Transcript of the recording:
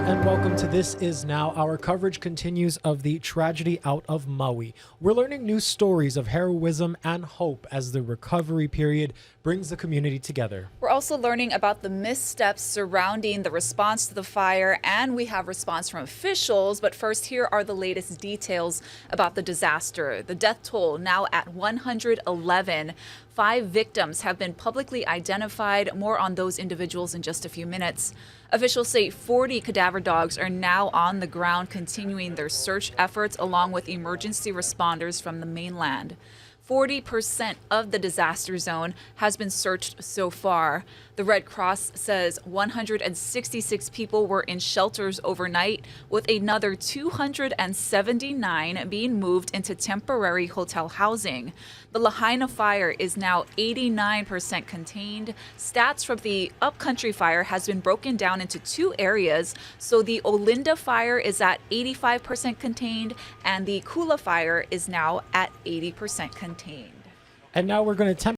and welcome to This Is Now. Our coverage continues of the tragedy out of Maui. We're learning new stories of heroism and hope as the recovery period brings the community together. We're also learning about the missteps surrounding the response to the fire, and we have response from officials. But first, here are the latest details about the disaster. The death toll now at 111. 5 victims have been publicly identified. More on those individuals in just a few minutes. Officials say 40 cadaver dogs are now on the ground continuing their search efforts along with emergency responders from the mainland. 40% of the disaster zone has been searched so far. The Red Cross says 166 people were in shelters overnight, with another 279 being moved into temporary hotel housing. The Lahaina fire is now 89% contained. Stats from the upcountry fire has been broken down into 2 areas. So the Olinda fire is at 85% contained, and the Kula fire is now at 80% contained. And now we're going to attempt